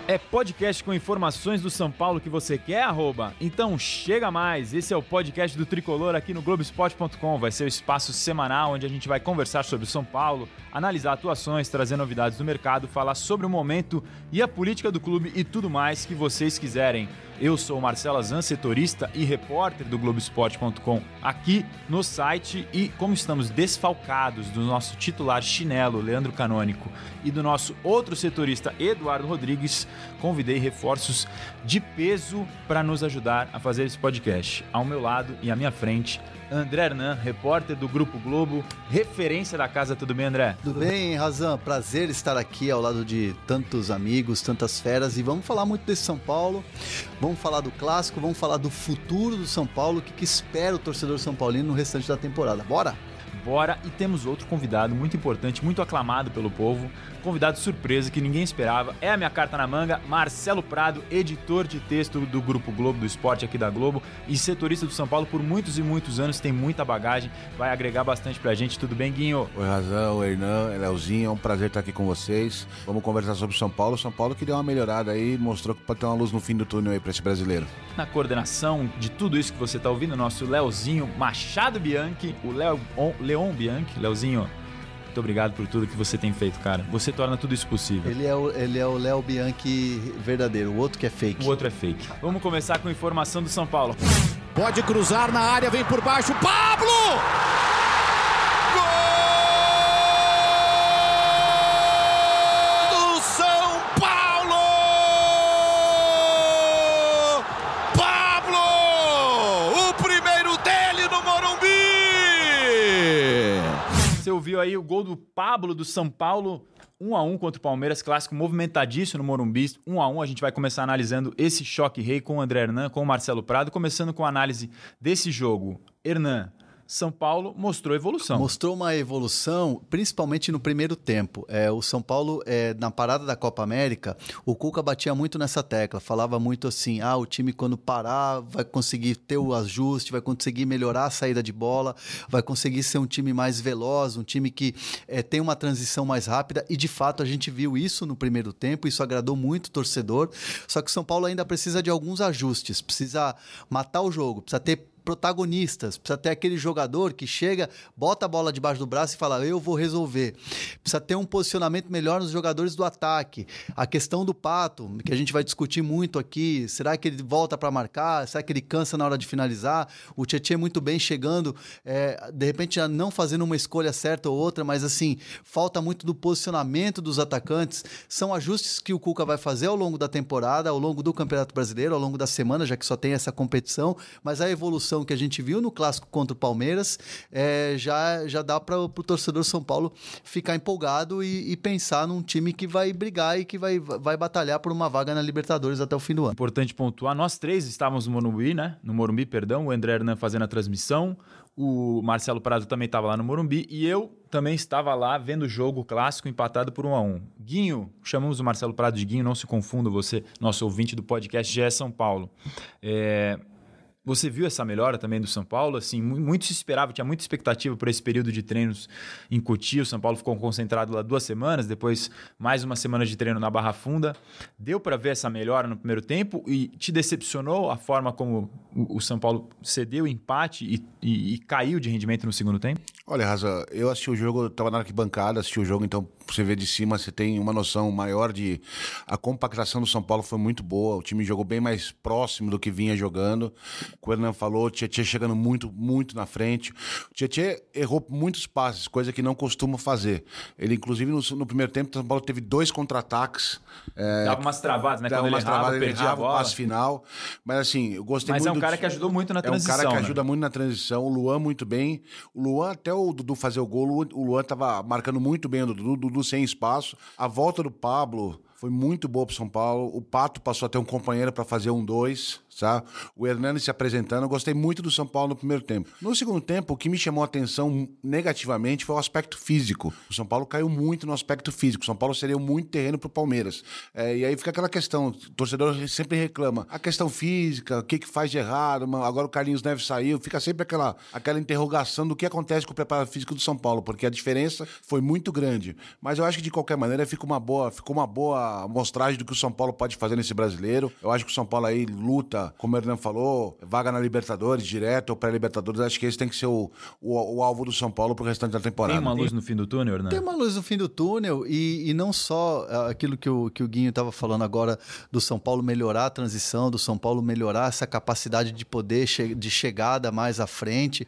É podcast com informações do São Paulo que você quer, arroba? Então chega mais, esse é o podcast do Tricolor aqui no Globoesporte.com. Vai ser o espaço semanal onde a gente vai conversar sobre o São Paulo, analisar atuações, trazer novidades do mercado, falar sobre o momento e a política do clube e tudo mais que vocês quiserem. Eu sou o Marcelo Azan, setorista e repórter do Globoesporte.com aqui no site, e como estamos desfalcados do nosso titular chinelo, Leandro Canônico, e do nosso outro setorista, Eduardo Rodrigues, convidei reforços de peso para nos ajudar a fazer esse podcast. Ao meu lado e à minha frente, André Hernan, repórter do Grupo Globo, referência da casa. Tudo bem, André? Tudo bem, Razan? Prazer estar aqui ao lado de tantos amigos, tantas feras, e vamos falar muito desse São Paulo, vamos falar do clássico, vamos falar do futuro do São Paulo, o que espera o torcedor são paulino no restante da temporada. Bora? Bora, e temos outro convidado muito importante, muito aclamado pelo povo, convidado surpresa que ninguém esperava, é a minha carta na manga, Marcelo Prado, editor de texto do Grupo Globo, do esporte aqui da Globo, e setorista do São Paulo por muitos e muitos anos, tem muita bagagem, vai agregar bastante pra gente. Tudo bem, Guinho? Oi, Razan, oi, Hernan, Leozinho, é um prazer estar aqui com vocês. Vamos conversar sobre o São Paulo que deu uma melhorada aí, mostrou que pode ter uma luz no fim do túnel aí pra esse brasileiro. Na coordenação de tudo isso que você tá ouvindo, nosso Leozinho Machado Bianchi, o Leon Bianchi. Leozinho, muito obrigado por tudo que você tem feito, cara. Você torna tudo isso possível. Ele é o Léo Bianchi verdadeiro, o outro que é fake. O outro é fake. Vamos começar com informação do São Paulo. Pode cruzar na área, vem por baixo, Pablo! Gol do São Paulo! Pablo! O primeiro dele no Morumbi! Você ouviu aí o gol do Pablo do São Paulo, 1-1 contra o Palmeiras, clássico movimentadíssimo no Morumbi, 1-1. A gente vai começar analisando esse choque rei com o André Hernan, com o Marcelo Prado, começando com a análise desse jogo. Hernan, São Paulo mostrou evolução. Mostrou uma evolução, principalmente no primeiro tempo. O São Paulo, na parada da Copa América, o Cuca batia muito nessa tecla, falava muito assim, o time quando parar vai conseguir ter o ajuste, vai conseguir melhorar a saída de bola, vai conseguir ser um time mais veloz, um time que tem uma transição mais rápida, e de fato a gente viu isso no primeiro tempo, isso agradou muito o torcedor, só que o São Paulo ainda precisa de alguns ajustes, precisa matar o jogo, precisa ter protagonistas, precisa ter aquele jogador que chega, bota a bola debaixo do braço e fala, eu vou resolver. Precisa ter um posicionamento melhor nos jogadores do ataque. A questão do Pato, que a gente vai discutir muito aqui, será que ele volta para marcar? Será que ele cansa na hora de finalizar? O Tietchan muito bem chegando, de repente já não fazendo uma escolha certa ou outra, mas assim, falta muito do posicionamento dos atacantes. São ajustes que o Cuca vai fazer ao longo da temporada, ao longo do Campeonato Brasileiro, ao longo da semana, já que só tem essa competição, mas a evolução que a gente viu no clássico contra o Palmeiras, já dá para o torcedor São Paulo ficar empolgado e pensar num time que vai brigar e que vai batalhar por uma vaga na Libertadores até o fim do ano. Importante pontuar, nós três estávamos no Morumbi, né? No Morumbi, perdão, o André Hernan fazendo a transmissão, o Marcelo Prado também estava lá no Morumbi e eu também estava lá vendo o jogo clássico empatado por 1-1. Guinho, chamamos o Marcelo Prado de Guinho, não se confunda você, nosso ouvinte do podcast GE São Paulo. Você viu essa melhora também do São Paulo? Assim, muito se esperava, tinha muita expectativa por esse período de treinos em Cotia. O São Paulo ficou concentrado lá 2 semanas, depois mais uma semana de treino na Barra Funda. Deu para ver essa melhora no primeiro tempo e te decepcionou a forma como o São Paulo cedeu o empate e caiu de rendimento no segundo tempo? Olha, Raza, eu assisti o jogo, eu estava na arquibancada, assisti o jogo, então você vê de cima, você tem uma noção maior de... A compactação do São Paulo foi muito boa, o time jogou bem mais próximo do que vinha jogando. O Hernan falou, o Tietchan chegando muito, muito na frente. O Tietchan errou muitos passes, coisa que não costuma fazer. Ele, inclusive, no primeiro tempo, o São Paulo teve 2 contra-ataques. Dava umas travadas, né? Dava Quando umas travadas, ele perdia errava a bola. o passe final. Mas assim, eu gostei muito... Mas é um cara que ajudou muito na transição. É um cara que né? ajuda muito na transição. O Luan muito bem. O Luan, até o Dudu fazer o gol, o Luan tava marcando muito bem o Dudu sem espaço. A volta do Pablo foi muito boa pro São Paulo. O Pato passou a ter um companheiro para fazer 1-2. Sabe? O Hernani se apresentando, eu gostei muito do São Paulo no primeiro tempo. No segundo tempo, o que me chamou a atenção negativamente foi o aspecto físico. O São Paulo caiu muito no aspecto físico. O São Paulo cedeu muito terreno pro Palmeiras. E aí fica aquela questão, o torcedor sempre reclama. A questão física, o que faz de errado, agora o Carlinhos Neves saiu, fica sempre aquela interrogação do que acontece com o preparo físico do São Paulo, porque a diferença foi muito grande. Mas eu acho que, de qualquer maneira, ficou uma boa amostragem do que o São Paulo pode fazer nesse brasileiro. Eu acho que o São Paulo aí luta, como o Hernan falou, vaga na Libertadores, direto ou pré-Libertadores. Acho que esse tem que ser o alvo do São Paulo pro restante da temporada. Tem uma luz no fim do túnel, Hernan? Tem uma luz no fim do túnel e não só aquilo que o Guinho estava falando agora do São Paulo melhorar a transição, do São Paulo melhorar essa capacidade de poder de chegada mais à frente.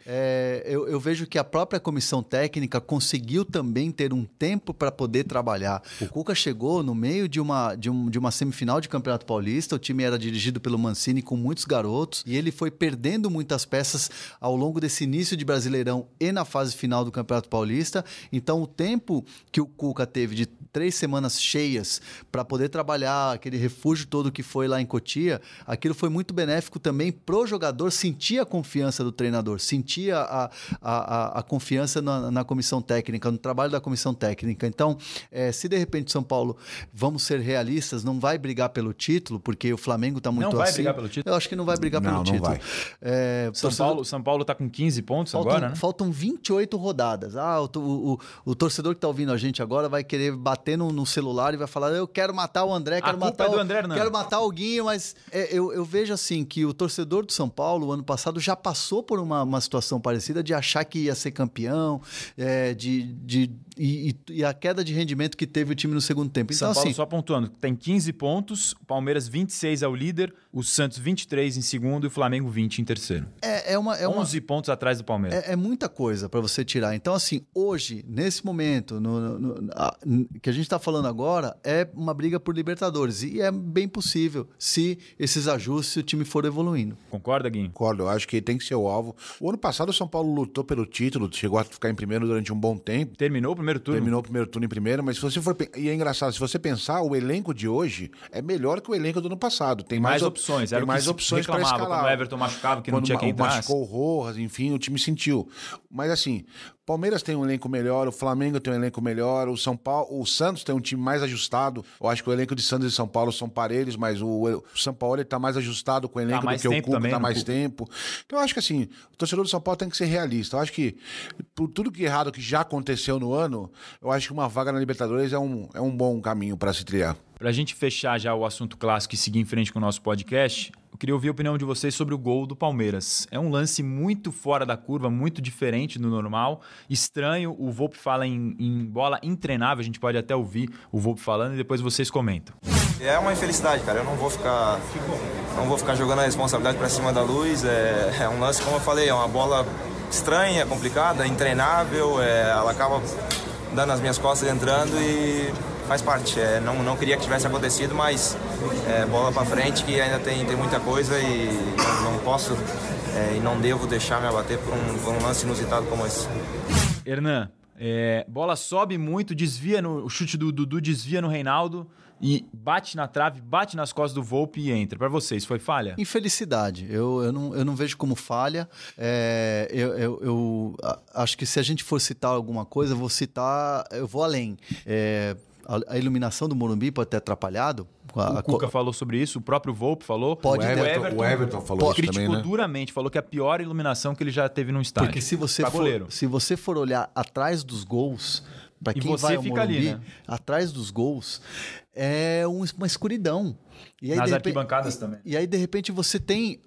Eu vejo que a própria comissão técnica conseguiu também ter um tempo para poder trabalhar. O Cuca chegou no meio de uma semifinal de Campeonato Paulista, o time era dirigido pelo Mancini com muitos garotos e ele foi perdendo muitas peças ao longo desse início de Brasileirão e na fase final do Campeonato Paulista. Então, o tempo que o Cuca teve de 3 semanas cheias para poder trabalhar aquele refúgio todo que foi lá em Cotia, aquilo foi muito benéfico também pro jogador sentir a confiança do treinador, sentir a confiança na comissão técnica, no trabalho da comissão técnica. Então, se de repente o São Paulo, vamos ser realistas, não vai brigar pelo título, porque o Flamengo está muito acima. Não vai brigar pelo título? Eu acho que não vai brigar pelo título. Vai. São Paulo está com 15 pontos agora, né? Faltam 28 rodadas. O torcedor que está ouvindo a gente agora vai querer bater no celular e vai falar: eu quero matar o André, quero matar o Guinho, mas eu vejo assim que o torcedor do São Paulo, o ano passado, já passou por uma situação parecida de achar que ia ser campeão, e a queda de rendimento que teve o time no segundo tempo. Então, São Paulo, assim, só pontuando, tem 15 pontos, o Palmeiras 26 é o líder, o Santos 23 em segundo e o Flamengo 20 em terceiro. 11 pontos atrás do Palmeiras. É muita coisa para você tirar. Então, assim, hoje, nesse momento, que a gente está falando agora, é uma briga por Libertadores. E é bem possível se esses ajustes, o time for evoluindo. Concorda, Guinho? Concordo, eu acho que tem que ser o alvo. O ano passado o São Paulo lutou pelo título, chegou a ficar em primeiro durante um bom tempo. Terminou o primeiro turno? Terminou o primeiro turno em primeiro, mas se você for... E é engraçado, se você pensar, o elenco de hoje é melhor que o elenco do ano passado. Tem mais opções. Tem mais opções para escalar. Quando o Everton machucava, que não tinha quem entrasse. Machucou o Rojas, enfim, o time sentiu. Mas assim, Palmeiras tem um elenco melhor, o Flamengo tem um elenco melhor, o Santos tem um time mais ajustado. Eu acho que o elenco de Santos e São Paulo são parelhos, mas o São Paulo está mais ajustado com o elenco do que o Cuca, está mais tempo. Então eu acho que assim, o torcedor do São Paulo tem que ser realista. Eu acho que por tudo que errado que já aconteceu no ano, eu acho que uma vaga na Libertadores é um bom caminho para se trilhar. Para a gente fechar já o assunto clássico e seguir em frente com o nosso podcast, eu queria ouvir a opinião de vocês sobre o gol do Palmeiras. É um lance muito fora da curva, muito diferente do normal, estranho. O Volpi fala em bola intreinável, a gente pode até ouvir o Volpi falando e depois vocês comentam. É uma infelicidade, cara. Eu não vou ficar jogando a responsabilidade para cima da luz. É um lance, como eu falei, é uma bola estranha, complicada, intreinável. Ela acaba dando nas minhas costas, entrando e faz parte. Não queria que tivesse acontecido, mas bola para frente, que ainda tem muita coisa e não posso e não devo deixar me abater por um lance inusitado como esse. Hernan, bola sobe muito, desvia o chute do Dudu, desvia no Reinaldo e bate na trave, bate nas costas do Volpi e entra. Para vocês, foi falha? Infelicidade. Eu não vejo como falha. Eu acho que se a gente for citar alguma coisa, eu vou além. A iluminação do Morumbi pode ter atrapalhado. O Cuca falou sobre isso, o próprio Volpi falou. O Everton falou isso criticou também, né? duramente, falou que é a pior iluminação que ele já teve no estádio. Porque se você for olhar atrás dos gols, para quem vai ao Morumbi, ali, né? Atrás dos gols, é uma escuridão. E aí, nas arquibancadas também. E aí, de repente, você tem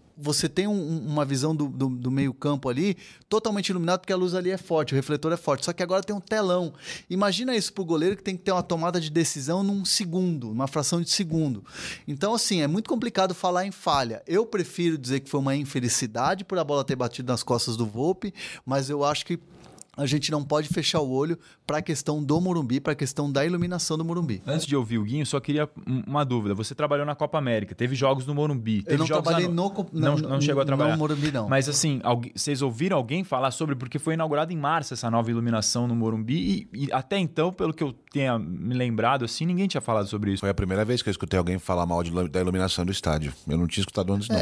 uma visão do meio campo ali totalmente iluminado, porque a luz ali é forte, o refletor é forte, só que agora tem um telão. Imagina isso pro goleiro que tem que ter uma tomada de decisão num segundo, uma fração de segundo. Então, assim, é muito complicado falar em falha. Eu prefiro dizer que foi uma infelicidade por a bola ter batido nas costas do Volpi, mas eu acho que a gente não pode fechar o olho para a questão do Morumbi, para a questão da iluminação do Morumbi. Antes de ouvir o Guinho, só queria uma dúvida. Você trabalhou na Copa América, teve jogos no Morumbi. Teve eu não jogos trabalhei não chegou a trabalhar. No Morumbi, não. Mas assim, vocês ouviram alguém falar sobre, porque foi inaugurado em março essa nova iluminação no Morumbi e até então, pelo que eu tenha me lembrado, assim, ninguém tinha falado sobre isso. Foi a primeira vez que eu escutei alguém falar mal da iluminação do estádio. Eu não tinha escutado antes, não.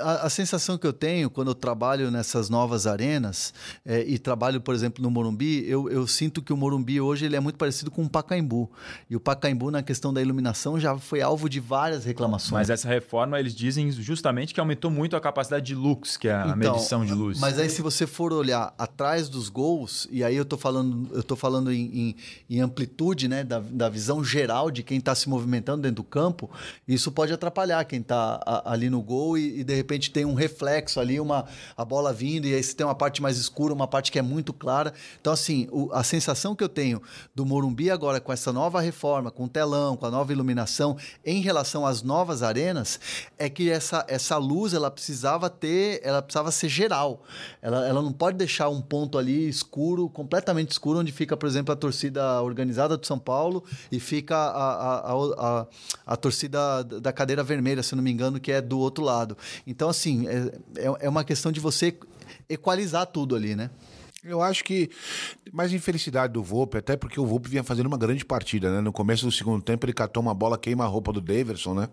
A sensação que eu tenho quando eu trabalho nessas novas arenas e trabalho, por exemplo, no Morumbi, eu sinto que o Morumbi hoje ele é muito parecido com o Pacaembu. E o Pacaembu, na questão da iluminação, já foi alvo de várias reclamações. Mas essa reforma, eles dizem justamente que aumentou muito a capacidade de lux, que é a medição de luz. Mas aí, se você for olhar atrás dos gols, e aí eu tô falando em amplitude, né, da visão geral de quem está se movimentando dentro do campo, isso pode atrapalhar quem está ali no gol e de repente tem um reflexo ali, a bola vindo, e aí você tem uma parte mais escura, uma parte que é muito clara. Então, assim, a sensação que eu tenho do Morumbi agora com essa nova reforma, com o telão, com a nova iluminação, em relação às novas arenas, é que essa luz, ela precisava ser geral. Ela não pode deixar um ponto ali escuro, completamente escuro, onde fica, por exemplo, a torcida organizada do São Paulo e fica a torcida da cadeira vermelha, se não me engano, que é do outro lado. Então, assim, é uma questão de você equalizar tudo ali, né? Eu acho que mais infelicidade do Volpi, até porque o Volpi vinha fazendo uma grande partida, né? No começo do segundo tempo ele catou uma bola, queima-roupa do Daverson, né?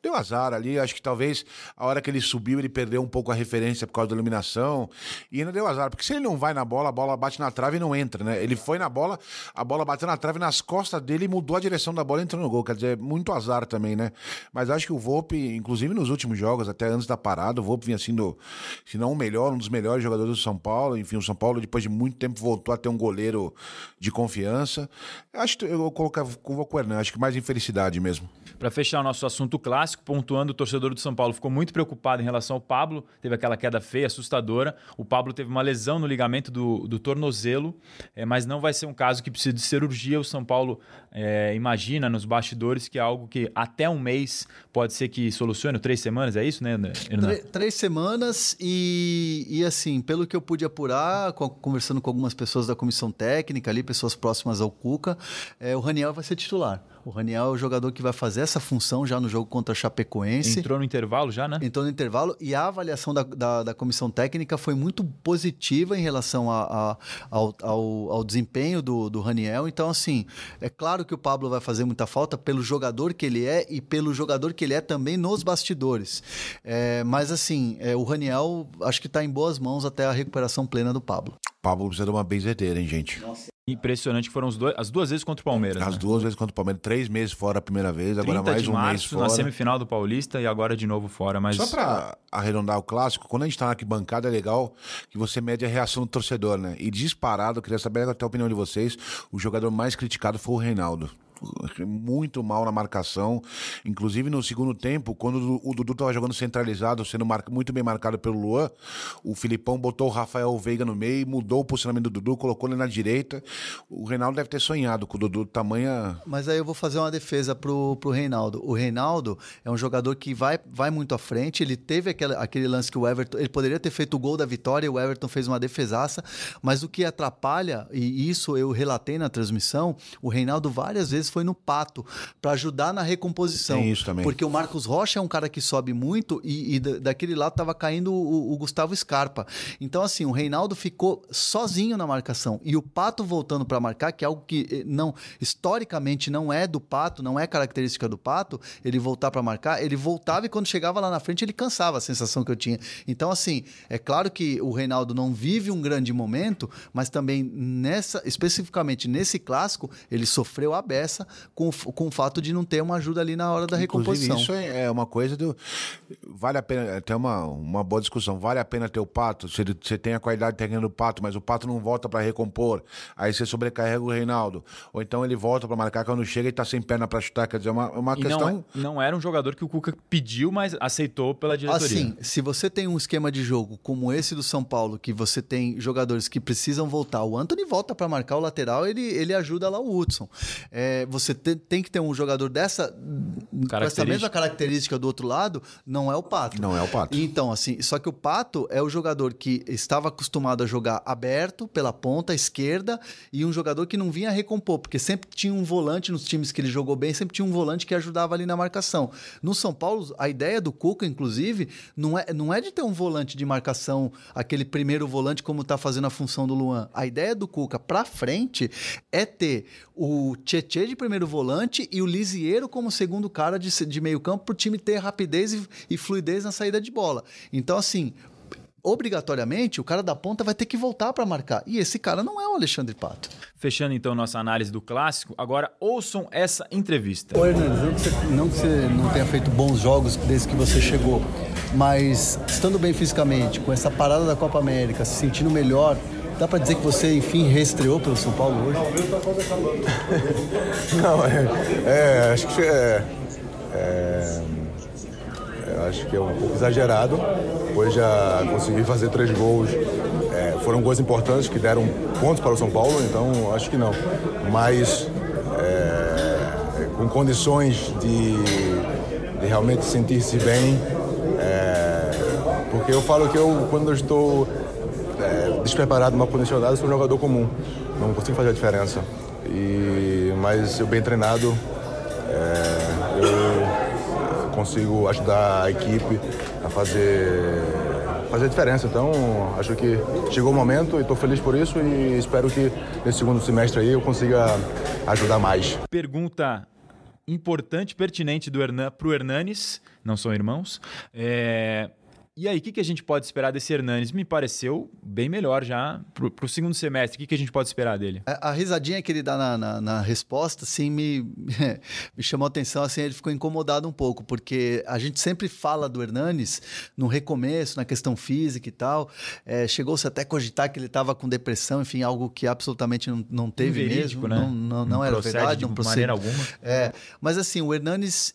Deu azar ali, acho que talvez a hora que ele subiu ele perdeu um pouco a referência por causa da iluminação e ainda deu azar, porque se ele não vai na bola, a bola bate na trave e não entra, né? Ele foi na bola, a bola bateu na trave nas costas dele e mudou a direção da bola e entrou no gol, quer dizer, muito azar também, né? Mas acho que o Volpi, inclusive nos últimos jogos, até antes da parada, o Volpi vinha sendo, se não o melhor, um dos melhores jogadores do São Paulo, enfim, o São Paulo depois de muito tempo voltou a ter um goleiro de confiança. Acho que eu vou colocar com o Hernan, acho que mais infelicidade mesmo. Para fechar o nosso assunto clássico, pontuando, o torcedor do São Paulo ficou muito preocupado em relação ao Pablo, teve aquela queda feia, assustadora. O Pablo teve uma lesão no ligamento do tornozelo, mas não vai ser um caso que precisa de cirurgia. O São Paulo imagina nos bastidores que é algo que até um mês pode ser que solucione, 3 semanas, é isso, né, Hernan? 3 semanas e assim, pelo que eu pude apurar, conversando com algumas pessoas da comissão técnica ali, pessoas próximas ao Cuca, o Raniel vai ser titular. O Raniel é o jogador que vai fazer essa função já no jogo contra a Chapecoense. Entrou no intervalo já, né? Entrou no intervalo e a avaliação da comissão técnica foi muito positiva em relação ao desempenho do Raniel. Então, assim, é claro que o Pablo vai fazer muita falta pelo jogador que ele é e pelo jogador que ele é também nos bastidores. Mas, assim, o Raniel acho que está em boas mãos até a recuperação plena do Pablo. Pablo precisa de uma benzedeira, hein, gente? Nossa. Impressionante que foram as 2 vezes contra o Palmeiras. As 2 vezes contra o Palmeiras, 3 meses fora a primeira vez, agora mais um mês fora. Na semifinal do Paulista e agora de novo fora. Mas... Só para arredondar o clássico, quando a gente tá na arquibancada é legal que você mede a reação do torcedor, né? E disparado, eu queria saber até a opinião de vocês, o jogador mais criticado foi o Reinaldo. Muito mal na marcação, inclusive no segundo tempo, quando o Dudu estava jogando centralizado, sendo muito bem marcado pelo Luan, o Filipão botou o Rafael Veiga no meio, mudou o posicionamento do Dudu, colocou ele na direita. O Reinaldo deve ter sonhado com o Dudu tamanha... Mas aí eu vou fazer uma defesa pro Reinaldo. O Reinaldo é um jogador que vai muito à frente, ele teve aquele lance que o Everton, ele poderia ter feito o gol da vitória, o Everton fez uma defesaça, mas o que atrapalha, e isso eu relatei na transmissão, o Reinaldo várias vezes foi no pato para ajudar na recomposição. Tem isso também. Porque o Marcos Rocha é um cara que sobe muito e daquele lado estava caindo o Gustavo Scarpa. Então, assim, o Reinaldo ficou sozinho na marcação. E o Pato voltando para marcar, que é algo que historicamente não é do Pato, não é característica do Pato, ele voltar para marcar, ele voltava e quando chegava lá na frente ele cansava, a sensação que eu tinha. Então, assim, é claro que o Reinaldo não vive um grande momento, mas também especificamente nesse clássico, ele sofreu a beça com o fato de não ter uma ajuda ali na hora da recomposição. Isso é uma coisa vale a pena, até uma boa discussão, vale a pena ter o Pato, você tem a qualidade técnica do Pato, mas o Pato não volta para recompor, aí você sobrecarrega o Reinaldo, ou então ele volta para marcar quando chega e tá sem perna para chutar, quer dizer, uma questão... Não era um jogador que o Cuca pediu, mas aceitou pela diretoria. Assim, se você tem um esquema de jogo como esse do São Paulo, que você tem jogadores que precisam voltar, o Antony volta para marcar o lateral, ele ajuda lá o Hudson. você tem que ter um jogador com essa mesma característica do outro lado, não é o Pato. Não é o Pato. Então, assim, só que o Pato é o jogador que estava acostumado a jogar aberto pela ponta esquerda e um jogador que não vinha recompor, porque sempre tinha um volante nos times que ele jogou bem, sempre tinha um volante que ajudava ali na marcação. No São Paulo, a ideia do Cuca, inclusive, não é de ter um volante de marcação, aquele primeiro volante como está fazendo a função do Luan. A ideia do Cuca para frente é ter o Tietê de primeiro volante e o Lisieiro como segundo cara de meio campo para o time ter rapidez e fluidez na saída de bola. Então, assim, obrigatoriamente, o cara da ponta vai ter que voltar para marcar. E esse cara não é o Alexandre Pato. Fechando, então, nossa análise do clássico, agora ouçam essa entrevista. Ô, Hernandes, não que você não tenha feito bons jogos desde que você chegou, mas estando bem fisicamente, com essa parada da Copa América, se sentindo melhor, dá para dizer que você, enfim, reestreou pelo São Paulo hoje? Não, acho que acho que é um pouco exagerado, pois já consegui fazer 3 gols. Foram gols importantes que deram pontos para o São Paulo, então acho que não. Mas com condições de realmente sentir-se bem, porque eu falo que quando eu estou despreparado, mal condicionado, sou um jogador comum, não consigo fazer a diferença. Mas eu bem treinado, eu consigo ajudar a equipe a fazer a diferença. Então, acho que chegou o momento e estou feliz por isso e espero que nesse segundo semestre aí eu consiga ajudar mais. Pergunta importante, pertinente para o Hernanes, não são irmãos. E aí, o que a gente pode esperar desse Hernanes? Me pareceu bem melhor já para o segundo semestre. O que a gente pode esperar dele? A risadinha que ele dá na resposta, assim, me chamou a atenção, assim, ele ficou incomodado um pouco, porque a gente sempre fala do Hernanes no recomeço, na questão física e tal. Chegou-se até a cogitar que ele estava com depressão, enfim, algo que absolutamente não teve mesmo. Né? Não era verdade. De maneira alguma. Mas assim, o Hernanes,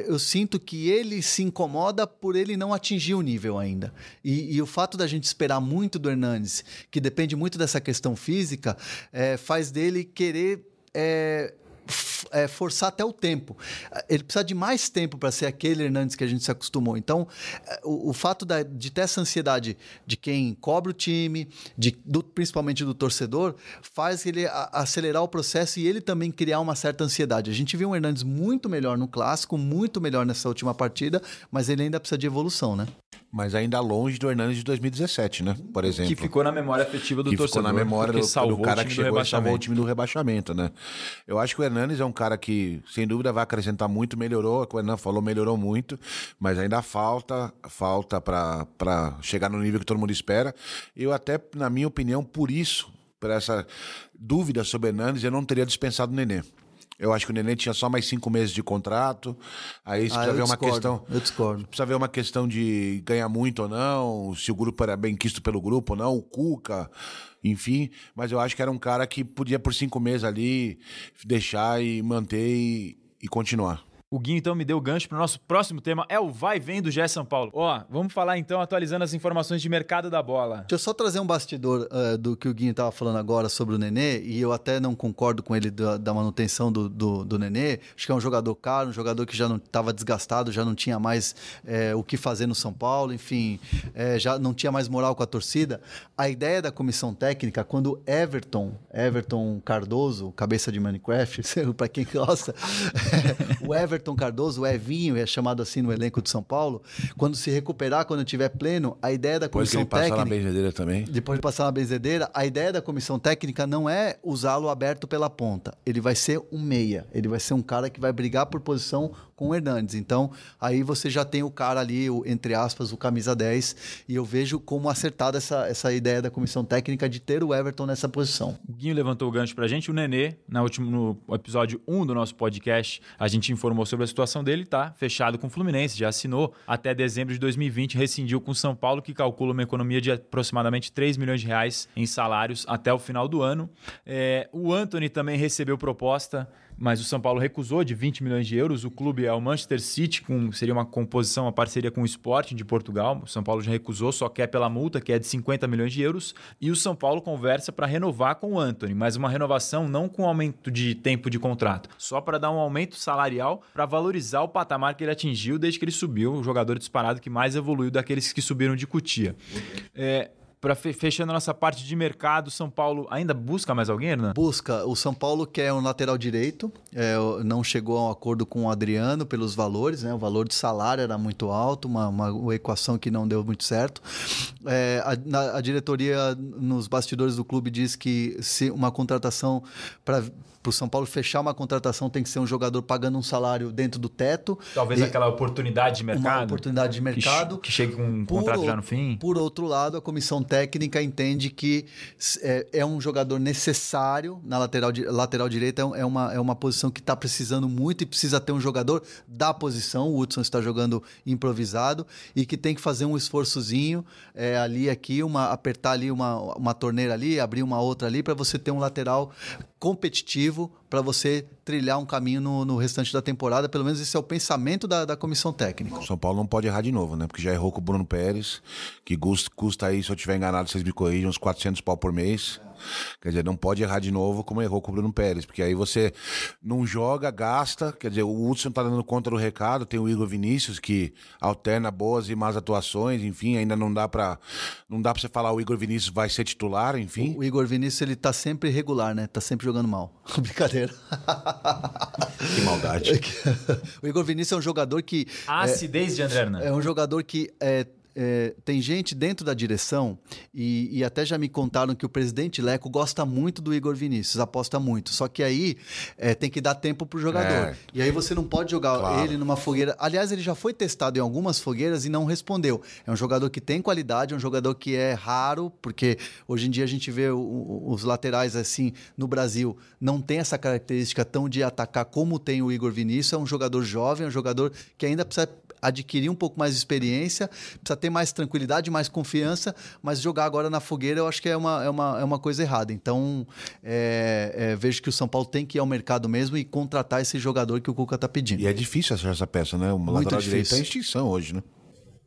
eu sinto que ele se incomoda por ele não atingir o nível ainda. E o fato da gente esperar muito do Hernanes, que depende muito dessa questão física, faz dele querer forçar até o tempo. Ele precisa de mais tempo para ser aquele Hernanes que a gente se acostumou. Então, o fato de ter essa ansiedade de quem cobra o time, principalmente do torcedor, faz ele acelerar o processo e ele também criar uma certa ansiedade. A gente viu um Hernanes muito melhor no Clássico, muito melhor nessa última partida, mas ele ainda precisa de evolução, né? Mas ainda longe do Hernanes de 2017, né? Por exemplo. Que ficou na memória afetiva do torcedor. Ficou na memória do cara que chegou e salvou o time do rebaixamento, né? Eu acho que o Hernanes é um cara que, sem dúvida, vai acrescentar muito, melhorou, o Hernan falou, melhorou muito, mas ainda falta para chegar no nível que todo mundo espera. Eu até, na minha opinião, por essa dúvida sobre o Hernanes, eu não teria dispensado o Nenê. Eu acho que o Nenê tinha só mais 5 meses de contrato. Aí você precisa ver uma questão. Eu discordo. Precisa ver uma questão de ganhar muito ou não, se o grupo era bem quisto pelo grupo ou não, o Cuca, enfim. Mas eu acho que era um cara que podia, por 5 meses ali, deixar e manter e continuar. O Guinho, então, me deu o gancho para o nosso próximo tema, é o vai e vem do GE São Paulo. Vamos falar, então, atualizando as informações de mercado da bola. Deixa eu só trazer um bastidor do que o Guinho estava falando agora sobre o Nenê, e eu até não concordo com ele da manutenção do Nenê. Acho que é um jogador caro, um jogador que já não estava desgastado, já não tinha mais o que fazer no São Paulo, enfim, já não tinha mais moral com a torcida. A ideia da comissão técnica, quando Everton Cardoso, cabeça de Minecraft, para quem gosta, o Everton Cardoso, o Evinho, é chamado assim no elenco de São Paulo, quando se recuperar, quando tiver pleno, a ideia da comissão técnica... Depois que ele passar na benzedeira também. Depois de passar na benzedeira, a ideia da comissão técnica não é usá-lo aberto pela ponta. Ele vai ser um meia. Ele vai ser um cara que vai brigar por posição com o Hernanes. Então, aí você já tem o cara ali, entre aspas, o camisa 10, e eu vejo como acertada essa ideia da comissão técnica de ter o Everton nessa posição. O Guinho levantou o gancho pra gente. O Nenê, no episódio 1 do nosso podcast, a gente informou sobre a situação dele, tá fechado com o Fluminense, já assinou até dezembro de 2020, rescindiu com o São Paulo, que calcula uma economia de aproximadamente 3 milhões de reais em salários até o final do ano. O Antony também recebeu proposta, mas o São Paulo recusou de 20 milhões de euros. O clube é o Manchester City, seria uma composição, uma parceria com o Sporting de Portugal. O São Paulo já recusou, só quer pela multa, que é de 50 milhões de euros. E o São Paulo conversa para renovar com o Antony, mas uma renovação não com aumento de tempo de contrato, só para dar um aumento salarial para valorizar o patamar que ele atingiu desde que ele subiu, o jogador disparado que mais evoluiu daqueles que subiram de Cotia. Fechando a nossa parte de mercado, São Paulo ainda busca mais alguém, Hernan? Busca. O São Paulo quer um lateral direito, não chegou a um acordo com o Adriano pelos valores, né? O valor de salário era muito alto, uma equação que não deu muito certo. A diretoria, nos bastidores do clube, diz que se uma contratação para o São Paulo fechar uma contratação tem que ser um jogador pagando um salário dentro do teto. Talvez aquela oportunidade de mercado. Uma oportunidade de mercado. Que chegue com um contrato já no fim. Por outro lado, a comissão técnica entende que é um jogador necessário na lateral direita, é uma posição que está precisando muito e precisa ter um jogador da posição. O Hudson está jogando improvisado e que tem que fazer um esforçozinho ali, aqui, apertar ali uma torneira ali, abrir uma outra ali, para você ter um lateral competitivo, para você trilhar um caminho no restante da temporada. Pelo menos esse é o pensamento da comissão técnica. O São Paulo não pode errar de novo, né? Porque já errou com o Bruno Pérez, que custa aí, se eu estiver enganado, vocês me corrigem, uns 400 pau por mês. Quer dizer, não pode errar de novo como errou com o Bruno Pérez, porque aí você não joga, gasta. Quer dizer, o Hudson tá dando conta do recado, tem o Igor Vinícius que alterna boas e más atuações, enfim, ainda não dá pra você falar o Igor Vinícius vai ser titular, enfim. O Igor Vinícius, ele tá sempre irregular, né? Tá sempre jogando mal. Brincadeira. Que maldade. O Igor Vinícius é um jogador que... A acidez de André Hernan. É um jogador que... tem gente dentro da direção e até já me contaram que o presidente Leco gosta muito do Igor Vinícius, aposta muito, só que aí tem que dar tempo pro jogador, e aí você não pode jogar ele numa fogueira. Aliás, ele já foi testado em algumas fogueiras e não respondeu. É um jogador que tem qualidade, é um jogador que é raro, porque hoje em dia a gente vê os laterais assim no Brasil, não tem essa característica tão de atacar como tem o Igor Vinícius. É um jogador jovem, é um jogador que ainda precisa adquirir um pouco mais de experiência, precisa ter mais tranquilidade, mais confiança, mas jogar agora na fogueira eu acho que é uma coisa errada. Então, vejo que o São Paulo tem que ir ao mercado mesmo e contratar esse jogador que o Cuca está pedindo. E é difícil achar essa peça, né? O lateral direito está em extinção hoje, né?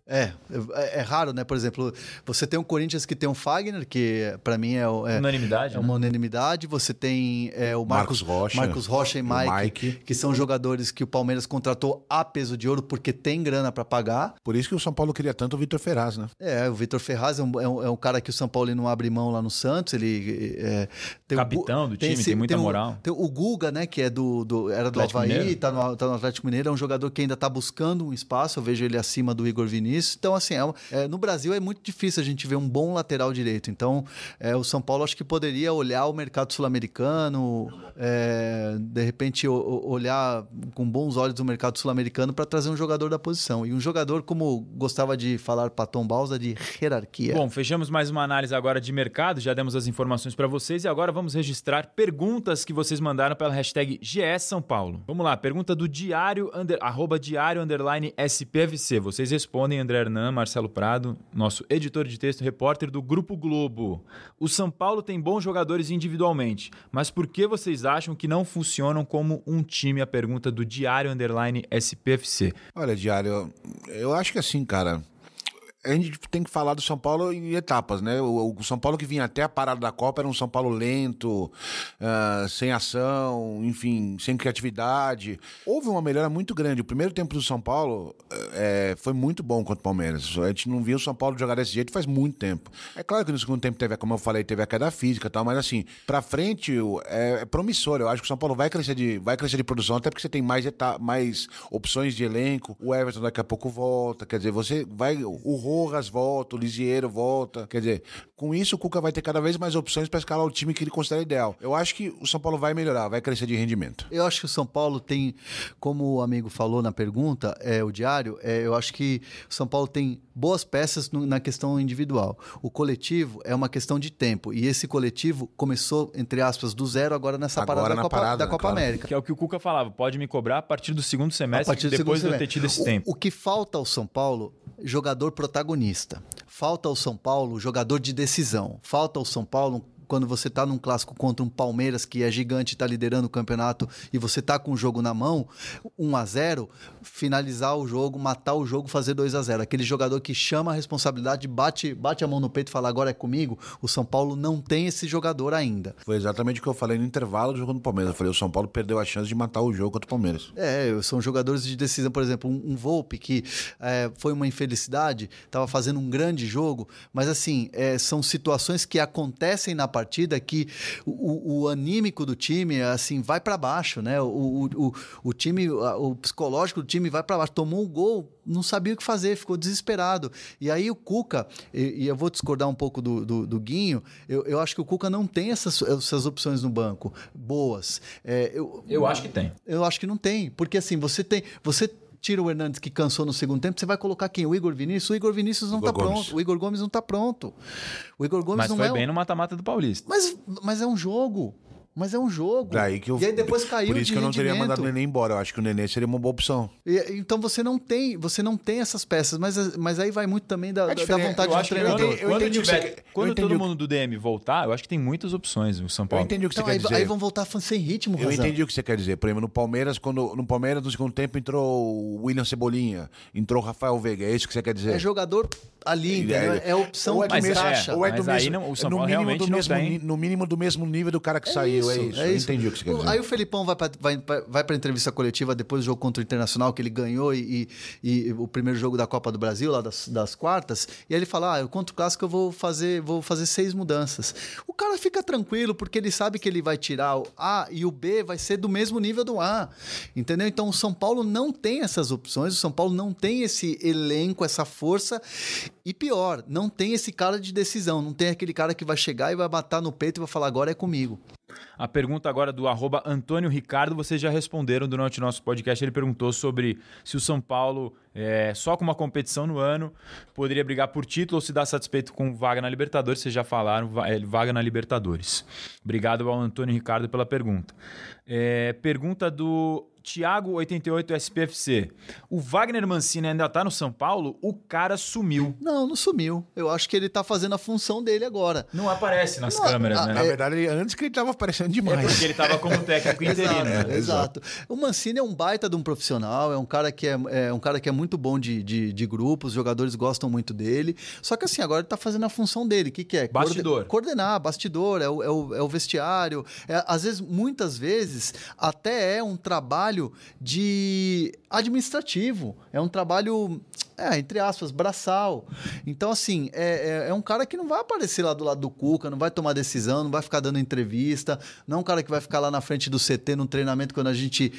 É raro, né? Por exemplo, você tem um Corinthians que tem um Fagner, que para mim é unanimidade, uma unanimidade. Você tem o Marcos Rocha e Mike, que são jogadores que o Palmeiras contratou a peso de ouro porque tem grana para pagar. Por isso que o São Paulo queria tanto o Vitor Ferraz, né? O Vitor Ferraz é um cara que o São Paulo não abre mão lá no Santos. Ele tem capitão do time, tem muita moral. Tem o Guga, né? Que era do Avaí, tá no Atlético Mineiro. É um jogador que ainda está buscando um espaço. Eu vejo ele acima do Igor Vinícius. Então, assim, no Brasil é muito difícil a gente ver um bom lateral direito. Então, o São Paulo acho que poderia olhar o mercado sul-americano, de repente olhar com bons olhos o mercado sul-americano para trazer um jogador da posição. E um jogador, como gostava de falar Paton Balsa, de hierarquia. Bom, fechamos mais uma análise agora de mercado, já demos as informações para vocês e agora vamos registrar perguntas que vocês mandaram pela hashtag GS São Paulo. Vamos lá, pergunta do diário, @diario_SPFC. Vocês respondem, André Hernan, Marcelo Prado, nosso editor de texto, repórter do Grupo Globo. O São Paulo tem bons jogadores individualmente, mas por que vocês acham que não funcionam como um time? A pergunta do diário_SPFC. Olha, Diário, eu acho que assim, cara, a gente tem que falar do São Paulo em etapas, né? O São Paulo que vinha até a parada da Copa era um São Paulo lento, sem ação, enfim, sem criatividade. Houve uma melhora muito grande. O primeiro tempo do São Paulo foi muito bom contra o Palmeiras. A gente não viu o São Paulo jogar desse jeito faz muito tempo. É claro que no segundo tempo teve, como eu falei, teve a queda física e tal, mas assim, pra frente é promissor. Eu acho que o São Paulo vai crescer de produção, até porque você tem mais opções de elenco. O Everton daqui a pouco volta, quer dizer, você vai... O Rojas volta, o Lisieiro volta. Quer dizer, com isso o Cuca vai ter cada vez mais opções para escalar o time que ele considera ideal. Eu acho que o São Paulo vai melhorar, vai crescer de rendimento. Eu acho que o São Paulo tem, como o amigo falou na pergunta, o Diário, eu acho que o São Paulo tem boas peças na questão individual. O coletivo é uma questão de tempo. E esse coletivo começou, entre aspas, do zero agora nessa parada da Copa América. Que é o que o Cuca falava, pode me cobrar a partir do segundo semestre, depois de eu ter tido esse tempo. O que falta ao São Paulo, jogador protagonista. Falta ao São Paulo jogador de decisão. Falta ao São Paulo quando você tá num clássico contra um Palmeiras que é gigante e tá liderando o campeonato e você tá com o jogo na mão, 1-0, finalizar o jogo, matar o jogo, fazer 2-0. Aquele jogador que chama a responsabilidade, bate a mão no peito e fala, agora é comigo. O São Paulo não tem esse jogador ainda. Foi exatamente o que eu falei no intervalo do jogo do Palmeiras. Eu falei, o São Paulo perdeu a chance de matar o jogo contra o Palmeiras. São jogadores de decisão, por exemplo, um Volpi que foi uma infelicidade, estava fazendo um grande jogo, mas assim, são situações que acontecem na partida que o anímico do time, assim, vai para baixo, né? O time, o psicológico do time vai para baixo. Tomou um gol, não sabia o que fazer, ficou desesperado. E aí o Cuca, e eu vou discordar um pouco do Guinho, eu acho que o Cuca não tem essas opções no banco boas. Eu acho que tem. Eu acho que não tem, porque assim, você tira o Hernandes que cansou no segundo tempo, você vai colocar quem? O Igor Vinícius? O Igor Vinícius não está pronto. O Igor Gomes não está pronto. O Igor Gomes mas não foi bem no mata-mata do Paulista. Mas é um jogo. Mas é um jogo. Daí que e aí depois caiu de Por isso que eu não teria mandado o Nenê embora. Eu acho que o Nenê seria uma boa opção. Então você não tem essas peças, mas aí vai muito também da vontade do treinador. Quando todo mundo do DM voltar, eu acho que tem muitas opções no São Paulo. Eu entendi o que você quer dizer. Aí vão voltar sem ritmo, Eu entendi o que você quer dizer. Por exemplo, no Palmeiras, no segundo tempo entrou o William Cebolinha, entrou o Rafael Veiga. É isso que você quer dizer? É jogador ali, entendeu? É opção mais baixa. Mas aí o São Paulo realmente não tem. No mínimo do mesmo nível do cara que saiu. É isso. Eu entendi o que você quer dizer. Aí o Felipão vai para a entrevista coletiva depois do jogo contra o Internacional, que ele ganhou e o primeiro jogo da Copa do Brasil, lá das quartas, e aí ele fala, contra o Clássico eu vou fazer 6 mudanças. O cara fica tranquilo, porque ele sabe que ele vai tirar o A e o B vai ser do mesmo nível do A, entendeu? Então o São Paulo não tem essas opções, o São Paulo não tem esse elenco, essa força, e pior, não tem esse cara de decisão, não tem aquele cara que vai chegar e vai bater no peito e vai falar, agora é comigo. A pergunta agora do @Antônio Ricardo, vocês já responderam durante o nosso podcast. Ele perguntou sobre se o São Paulo, só com uma competição no ano, poderia brigar por título ou se dá satisfeito com vaga na Libertadores. Vocês já falaram, vaga na Libertadores. Obrigado ao Antônio Ricardo pela pergunta. Pergunta do Thiago 88 SPFC. O Wagner Mancini ainda tá no São Paulo? O cara sumiu. Não sumiu. Eu acho que ele tá fazendo a função dele agora. Não aparece nas câmeras, né? Na verdade, antes que ele tava aparecendo demais. Porque ele tava como técnico interino. Exato. O Mancini é um baita de um profissional, é um cara que é muito bom de grupo, os jogadores gostam muito dele. Só que assim, agora ele tá fazendo a função dele. O que é? Bastidor. Coordenar, bastidor, é o vestiário. Às vezes, muitas vezes, até é um trabalho de administrativo, é um trabalho, entre aspas, braçal. Então, assim, é um cara que não vai aparecer lá do lado do Cuca, não vai tomar decisão, não vai ficar dando entrevista, não é um cara que vai ficar lá na frente do CT no treinamento quando a gente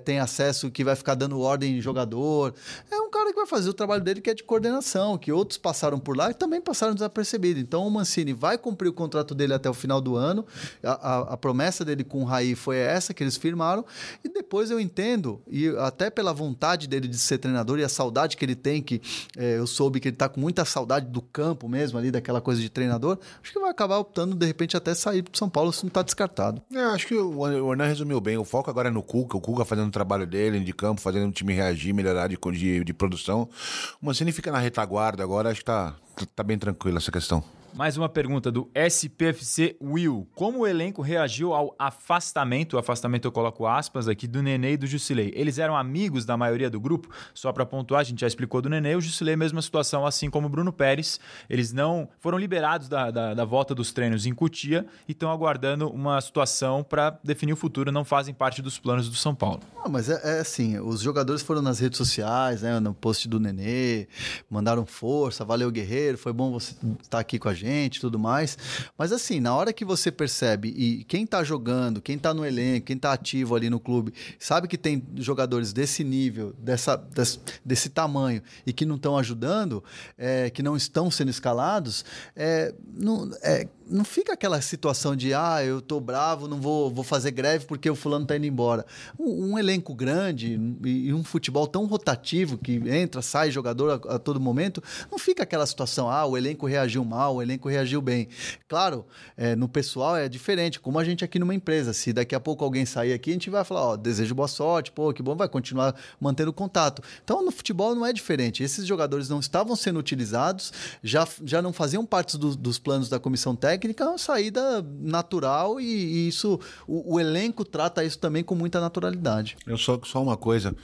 tem acesso, que vai ficar dando ordem em jogador. É um cara que vai fazer o trabalho dele, que é de coordenação, que outros passaram por lá e também passaram desapercebidos. Então, o Mancini vai cumprir o contrato dele até o final do ano. A promessa dele com o Raí foi essa, que eles firmaram, e depois eu entendo, e até pela vontade dele de ser treinador e a saudade que ele tem, que eu soube que ele está com muita saudade do campo mesmo ali, daquela coisa de treinador, acho que vai acabar optando, de repente, até sair para São Paulo, se não está descartado. Acho que o Hernan resumiu bem. O foco agora é no Cuca, o Cuca fazendo o trabalho dele de campo, fazendo o time reagir, melhorar de produção. O Mancini fica na retaguarda agora, acho que tá bem tranquilo essa questão. Mais uma pergunta do SPFC Will. Como o elenco reagiu ao afastamento eu coloco aspas aqui, do Nenê e do Jusilei? Eles eram amigos da maioria do grupo? Só para pontuar, a gente já explicou do Nenê, o Jusilei, mesma situação, assim como o Bruno Pérez. Eles não foram liberados da volta dos treinos em Cotia e estão aguardando uma situação para definir o futuro, não fazem parte dos planos do São Paulo. Mas é assim, os jogadores foram nas redes sociais, né, no post do Nenê, mandaram força, valeu Guerreiro, foi bom você estar aqui com a gente e tudo mais, mas assim, na hora que você percebe, e quem tá jogando, quem tá no elenco, quem tá ativo ali no clube, sabe que tem jogadores desse nível, desse tamanho, e que não estão ajudando, que não estão sendo escalados, não fica aquela situação de, eu tô bravo, não vou fazer greve porque o fulano tá indo embora. Um elenco grande e um futebol tão rotativo, que entra, sai jogador a todo momento, não fica aquela situação, o elenco reagiu mal, o elenco elenco reagiu bem. Claro, no pessoal é diferente, como a gente aqui numa empresa. Se daqui a pouco alguém sair aqui, a gente vai falar, desejo boa sorte, que bom, vai continuar mantendo contato. Então, no futebol não é diferente. Esses jogadores não estavam sendo utilizados, já não faziam parte dos planos da comissão técnica, é uma saída natural e isso, o elenco trata isso também com muita naturalidade. Eu só uma coisa,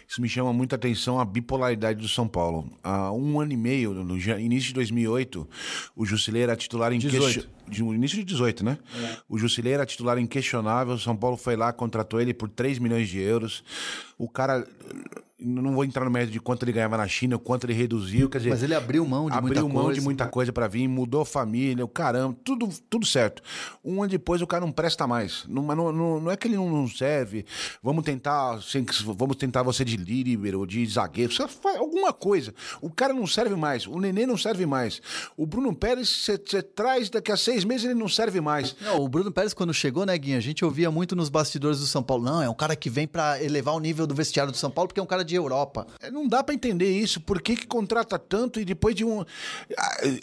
isso me chama muita atenção, a bipolaridade do São Paulo. Há 1 ano e meio, no início de 2008, o Jusilei era titular em... No início de 18, né? O Jusilei era titular inquestionável, o São Paulo foi lá, contratou ele por 3 milhões de euros. O cara... Não vou entrar no mérito de quanto ele ganhava na China, o quanto ele reduziu, quer dizer... Mas ele abriu mão de muita coisa pra vir, mudou a família, o caramba, tudo certo. 1 ano depois o cara não presta mais. Não é que ele não serve, vamos tentar você de líbero, de zagueiro, alguma coisa. O cara não serve mais, o Nenê não serve mais. O Bruno Pérez, você traz, daqui a 6 meses ele não serve mais. Não, o Bruno Pérez, quando chegou, né, Guinha, a gente ouvia muito nos bastidores do São Paulo, não, é um cara que vem pra elevar o nível do vestiário do São Paulo, porque é um cara de Europa. Não dá pra entender isso. Por que contrata tanto e depois de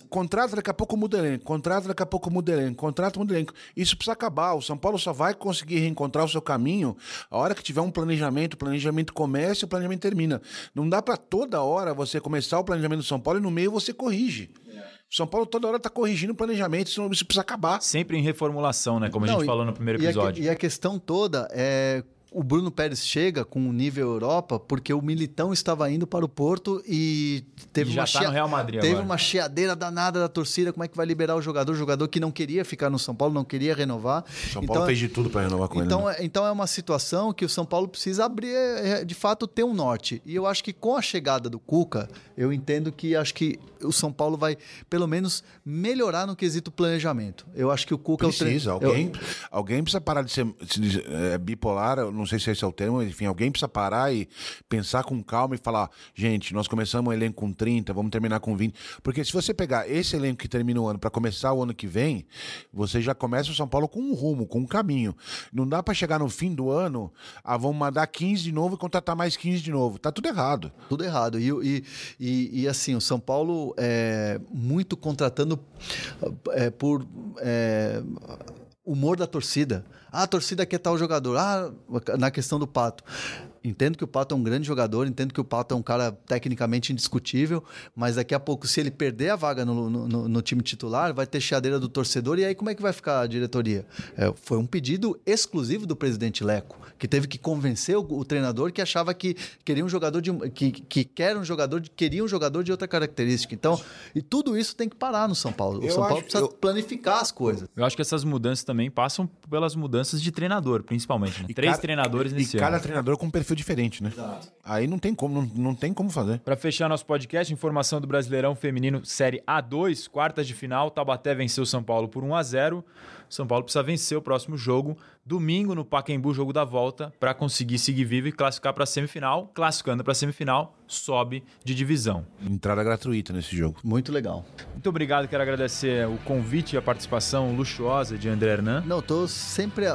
contrata, daqui a pouco muda elenco. Contrata, daqui a pouco muda elenco. Contrata, muda elenco. Isso precisa acabar. O São Paulo só vai conseguir reencontrar o seu caminho a hora que tiver um planejamento. O planejamento começa e o planejamento termina. Não dá pra toda hora você começar o planejamento do São Paulo e no meio você corrige. O São Paulo toda hora tá corrigindo o planejamento, isso precisa acabar. Sempre em reformulação, né? Como a gente falou no primeiro episódio. E a questão toda é... O Bruno Pérez chega com o nível Europa porque o Militão estava indo para o Porto e teve no Real Madrid teve agora. Uma cheadeira danada da torcida. Como é que vai liberar o jogador que não queria ficar no São Paulo, não queria renovar. O São Paulo fez de tudo para renovar com ele. Né? Então é uma situação que o São Paulo precisa abrir, de fato, ter um norte. E eu acho que com a chegada do Cuca, eu entendo que acho que o São Paulo vai, pelo menos, melhorar no quesito planejamento. Eu acho que o Cuca... Alguém precisa parar de ser bipolar, não sei se esse é o termo, enfim, alguém precisa parar e pensar com calma e falar, gente, nós começamos um elenco com 30, vamos terminar com 20. Porque se você pegar esse elenco que termina o ano para começar o ano que vem, você já começa o São Paulo com um rumo, com um caminho. Não dá para chegar no fim do ano, vamos mandar 15 de novo e contratar mais 15 de novo. Tá tudo errado. Tudo errado. E assim, o São Paulo muito contratando por humor da torcida. A torcida quer tal jogador. Na questão do Pato. Entendo que o Pato é um grande jogador, entendo que o Pato é um cara tecnicamente indiscutível, mas daqui a pouco, se ele perder a vaga no time titular, vai ter chiadeira do torcedor, e aí como é que vai ficar a diretoria? Foi um pedido exclusivo do presidente Leco, que teve que convencer o treinador que achava que queria um jogador queria um jogador de outra característica. Então, e tudo isso tem que parar no São Paulo. O São Paulo precisa planificar as coisas. Eu acho que essas mudanças também passam pelas mudanças de treinador, principalmente. Né? 3 treinadores nesse ano. E cada treinador com um perfil diferente, né? Exato. Aí não tem como fazer. Para fechar nosso podcast, informação do Brasileirão Feminino Série A2, quartas de final, Taubaté venceu o São Paulo por 1-0. São Paulo precisa vencer o próximo jogo, domingo no Pacaembu, jogo da volta, para conseguir seguir vivo e classificar para a semifinal. Classificando para a semifinal, sobe de divisão. Entrada gratuita nesse jogo. Muito legal. Muito obrigado, quero agradecer o convite e a participação luxuosa de André Hernan. Não, tô sempre...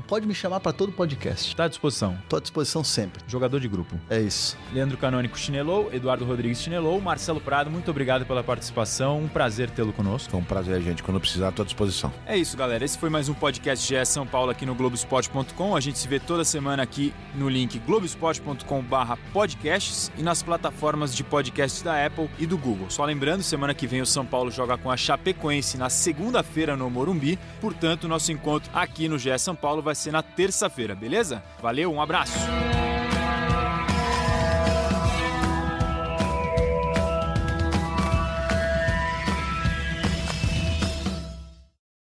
Pode me chamar para todo podcast. Está à disposição? Tô à disposição sempre. Jogador de grupo. É isso. Leandro Canônico chinelou, Eduardo Rodrigues chinelou, Marcelo Prado, muito obrigado pela participação, um prazer tê-lo conosco. Foi um prazer, gente, quando precisar, tô à disposição. É isso, galera, esse foi mais um podcast GE São Paulo aqui no Globoesporte.com. A gente se vê toda semana aqui no link globoesporte.com/podcasts e nas plataformas de podcasts da Apple e do Google. Só lembrando, semana que vem o São Paulo joga com a Chapecoense na segunda-feira no Morumbi, portanto, nosso encontro aqui no GE São Paulo vai ser na terça-feira, beleza? Valeu, um abraço!